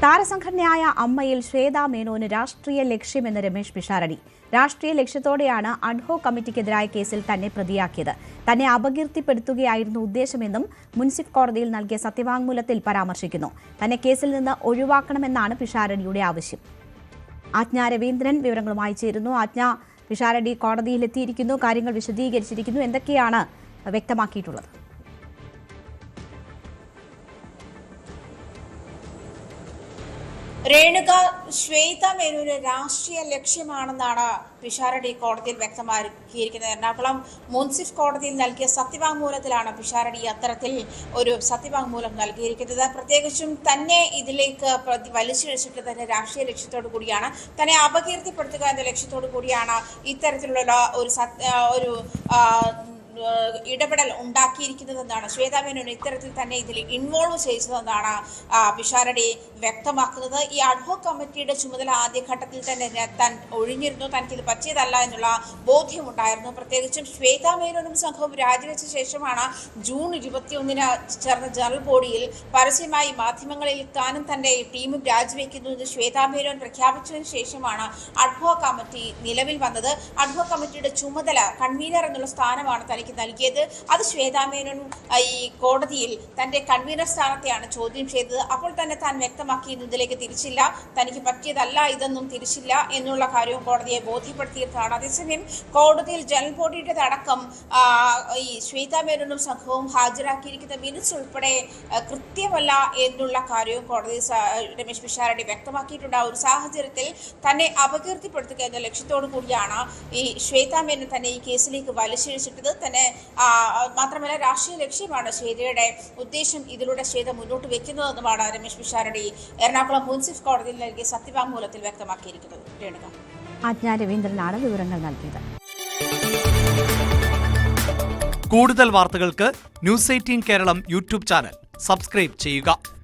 താരസംഘടനയായ അമ്മയിൽ ശ്വേതാ മേനോന് രാഷ്ട്രീയ ലക്ഷ്യമെന്ന് രമേശ് പിഷാരടി. രാഷ്ട്രീയ ലക്ഷ്യത്തോടെയാണ് അഡ്ഹോക് കമ്മിറ്റിക്കെതിരായ കേസിൽ തന്നെ പ്രതിയാക്കിയത്. തന്നെ അപകീർത്തിപ്പെടുത്തുകയായിരുന്നു ഉദ്ദേശമെന്നും മുൻസിഫ് കോടതിയിൽ നൽകിയ സത്യവാങ്മൂലത്തിൽ പരാമർശിക്കുന്നു. തന്നെ കേസിൽ നിന്ന് ഒഴിവാക്കണമെന്നാണ് പിഷാരടിയുടെ ആവശ്യം. ആജ്ഞ രവീന്ദ്രൻ വിവരങ്ങളുമായി ചേരുന്നു. ആജ്ഞ, പിഷാരടി കോടതിയിലെത്തിയിരിക്കുന്നു, കാര്യങ്ങൾ വിശദീകരിച്ചിരിക്കുന്നു. എന്തൊക്കെയാണ് വ്യക്തമാക്കിയിട്ടുള്ളത്? രേണുക, ശ്വേത മേനോന് രാഷ്ട്രീയ ലക്ഷ്യമാണെന്നാണ് പിഷാരടി കോടതിയിൽ വ്യക്തമാക്കിയിരിക്കുന്നത്. എറണാകുളം മുൻസിഫ് കോടതിയിൽ നൽകിയ സത്യവാങ്മൂലത്തിലാണ് പിഷാരടി അത്തരത്തിൽ ഒരു സത്യവാങ്മൂലം നൽകിയിരിക്കുന്നത്. പ്രത്യേകിച്ചും തന്നെ ഇതിലേക്ക് വലിച്ചിഴച്ചിട്ട് തന്നെ രാഷ്ട്രീയ ലക്ഷ്യത്തോടു കൂടിയാണ്, തന്നെ അപകീർത്തിപ്പെടുത്തുക എന്ന ലക്ഷ്യത്തോടു കൂടിയാണ് ഇത്തരത്തിലുള്ള ഒരു ഇടപെടൽ ഉണ്ടാക്കിയിരിക്കുന്നതെന്നാണ്, ശ്വേതാ മേനോൻ ഇത്തരത്തിൽ തന്നെ ഇതിൽ ഇൻവോൾവ് ചെയ്തതെന്നാണ് പിഷാരടി വ്യക്തമാക്കുന്നത്. ഈ അഡ്ഹോക് കമ്മിറ്റിയുടെ ചുമതല ആദ്യഘട്ടത്തിൽ തന്നെ താൻ ഒഴിഞ്ഞിരുന്നു, തനിക്കിത് പറ്റിയതല്ല എന്നുള്ള ബോധ്യമുണ്ടായിരുന്നു. പ്രത്യേകിച്ചും ശ്വേതാ മേനോനും സംഘവും രാജിവെച്ച ശേഷമാണ് ജൂൺ 21 ചേർന്ന ജനറൽ ബോഡിയിൽ പരസ്യമായി മാധ്യമങ്ങളിൽ താനും തന്റെ ടീമും രാജിവെക്കുന്നു എന്ന് ശ്വേതാ മേനോൻ പ്രഖ്യാപിച്ചതിന് ശേഷമാണ് അഡ്ഹോക് കമ്മിറ്റി നിലവിൽ വന്നത്. അഡ്ഹോക് കമ്മിറ്റിയുടെ ചുമതല കൺവീനർ എന്നുള്ള സ്ഥാനമാണ് തനിക്ക് നൽകിയത്. അത് ശ്വേതാ മേനോൻ ഈ കോടതിയിൽ തന്റെ കൺവീനർ സ്ഥാനത്തെയാണ് ചോദ്യം ചെയ്തത്. അപ്പോൾ തന്നെ താൻ വ്യക്തമാക്കിയിരുന്നു ഇതിലേക്ക് തിരിച്ചില്ല, തനിക്ക് പറ്റിയതല്ല ഇതൊന്നും തിരിച്ചില്ല എന്നുള്ള കാര്യവും കോടതിയെ ബോധ്യപ്പെടുത്തിയതാണ്. അതേസമയം കോടതിയിൽ ജനറൽ ബോഡിയുടേതടക്കം ഈ ശ്വേതാ മേനോനും സംഘവും ഹാജരാക്കിയിരിക്കുന്ന മിനിറ്റ്സ് ഉൾപ്പെടെ കൃത്യമല്ല എന്നുള്ള കാര്യവും കോടതി രമേശ് പിഷാരടി വ്യക്തമാക്കിയിട്ടുണ്ട്. ആ ഒരു സാഹചര്യത്തിൽ തന്നെ അപകീർത്തിപ്പെടുത്തുക എന്ന ലക്ഷ്യത്തോടു കൂടിയാണ് ഈ ശ്വേതാ മേനോൻ തന്നെ ഈ കേസിലേക്ക് വലിച്ചിഴച്ചിട്ടത്. തന്നെ മാത്രമല്ല രാഷ്ട്രീയ ലക്ഷ്യമാണ് ശ്വേതയുടെ ഉദ്ദേശം, ഇതിലൂടെ ശ്വേത മുന്നോട്ട് വെക്കുന്നതെന്നുമാണ് രമേശ് പിഷാരടി എറണാകുളം മുൻസിഫ് കോടതിയിൽ നൽകിയ സത്യവാങ്മൂലത്തിൽ വ്യക്തമാക്കിയിരിക്കുന്നത്. രേണുക, ആജ്ഞ രവീന്ദ്രനാണ് വിവരങ്ങൾ നൽകിയത്. കൂടുതൽ വാർത്തകൾക്ക് news 18 Keralam YouTube channel subscribe ചെയ്യുക.